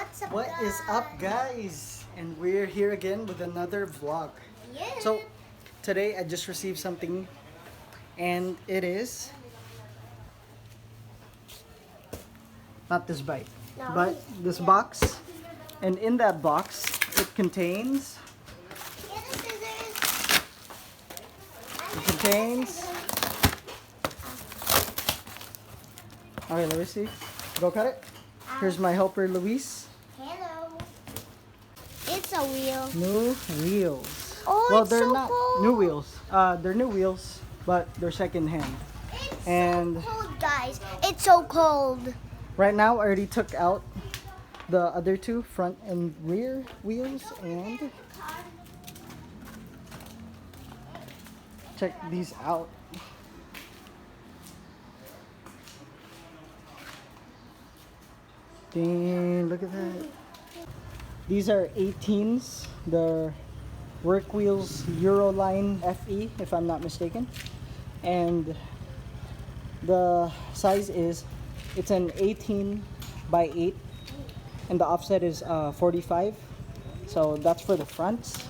What's up, What guys? is up, guys? And we're here again with another vlog. Yeah. So today I just received something, and it is not this bite, No. but this box. And in that box, it contains Get the scissors. Okay, let me see. Go cut it. Here's my helper, Luis. Hello. It's a wheel. New wheels. Oh, well, it's they're so not cold. new wheels. They're new wheels, but they're second hand. It's And so cold, guys. It's so cold. right now, I already took out the other two, front and rear wheels, and check these out. Dang, look at that. These are 18s, the work wheels Euroline FE, if I'm not mistaken. And the size is, it's an 18 by 8, and the offset is 45. So that's for the fronts.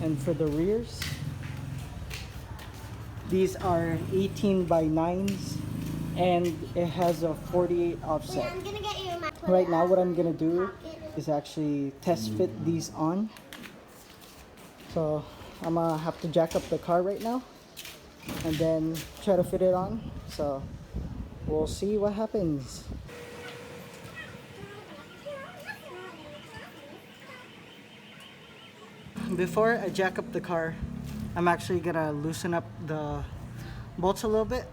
And for the rears, these are 18 by 9s, and it has a 48 offset. I'm gonna get you my. Right now, what I'm gonna do is actually test fit these on. So I'm gonna have to jack up the car right now and then try to fit it on. So we'll see what happens. Before I jack up the car, I'm actually gonna loosen up the bolts a little bit.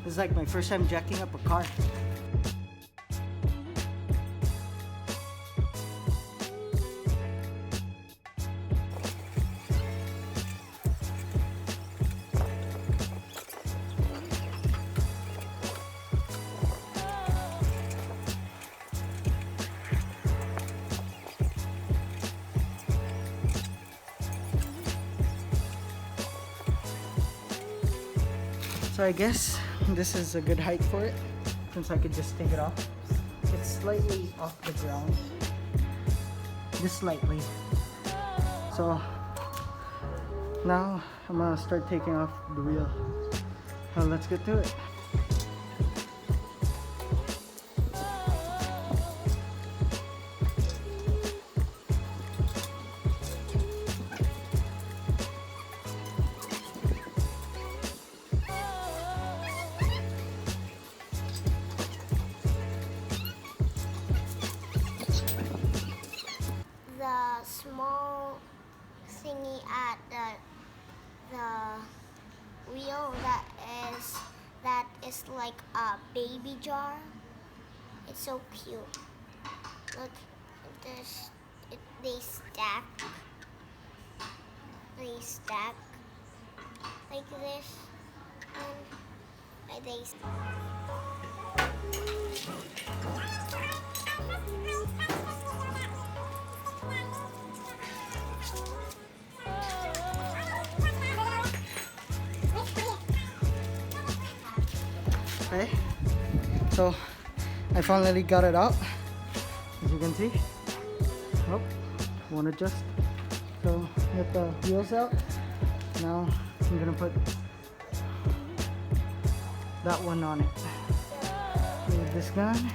This is like my first time jacking up a car. So I guess this is a good height for it, since I could just take it off. It's slightly off the ground, just slightly. So now I'm gonna start taking off the wheel. So let's get to it. The small thingy at the wheel that is like a baby jar. It's so cute. Look, this they stack like this, and they. Okay, so I finally got it out, as you can see. Oh, won't adjust. So get the wheels out. Now I'm gonna put that one on it. Leave this gun.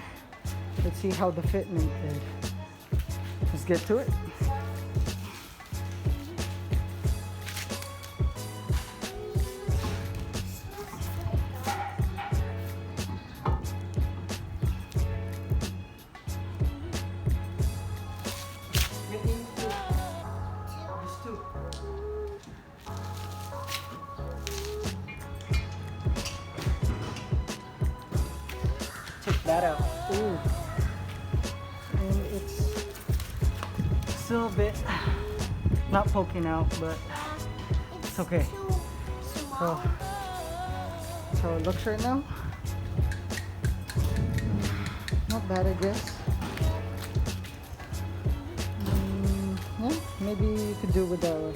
Let's see how the fitment is. Let's get to it. Check that out. Ooh. And it's still a bit not poking out, but it's okay. So it looks right now. Not bad, I guess. maybe you could do with the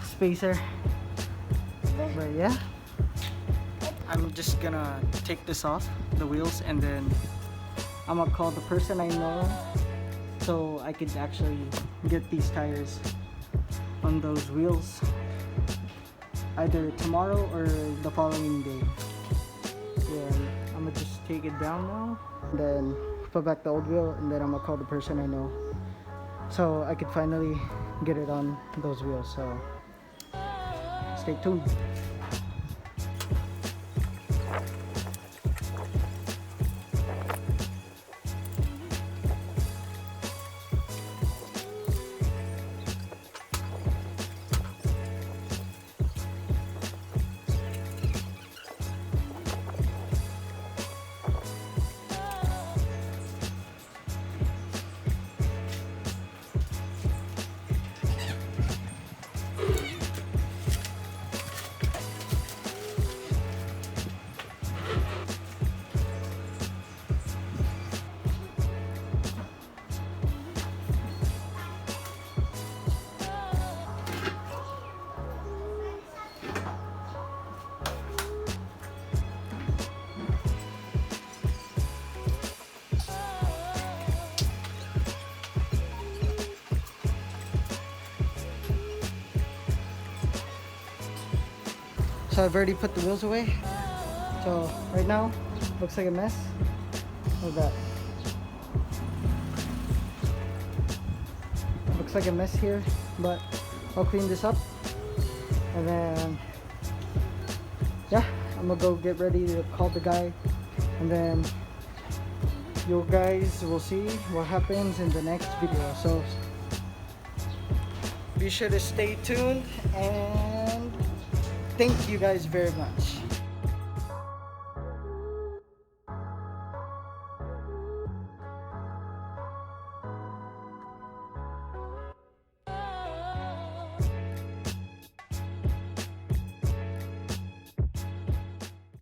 spacer. But yeah, I'm just gonna take this off the wheels, and then I'm gonna call the person I know so I could actually get these tires on those wheels either tomorrow or the following day. Yeah, I'm gonna just take it down now, and then put back the old wheel, and then I'm gonna call the person I know so I could finally get it on those wheels. So stay tuned. So I've already put the wheels away. So right now, looks like a mess. Look at that. Looks like a mess here, but I'll clean this up. And then, yeah, I'm gonna go get ready to call the guy. And then you guys will see what happens in the next video. So be sure to stay tuned, and thank you guys very much.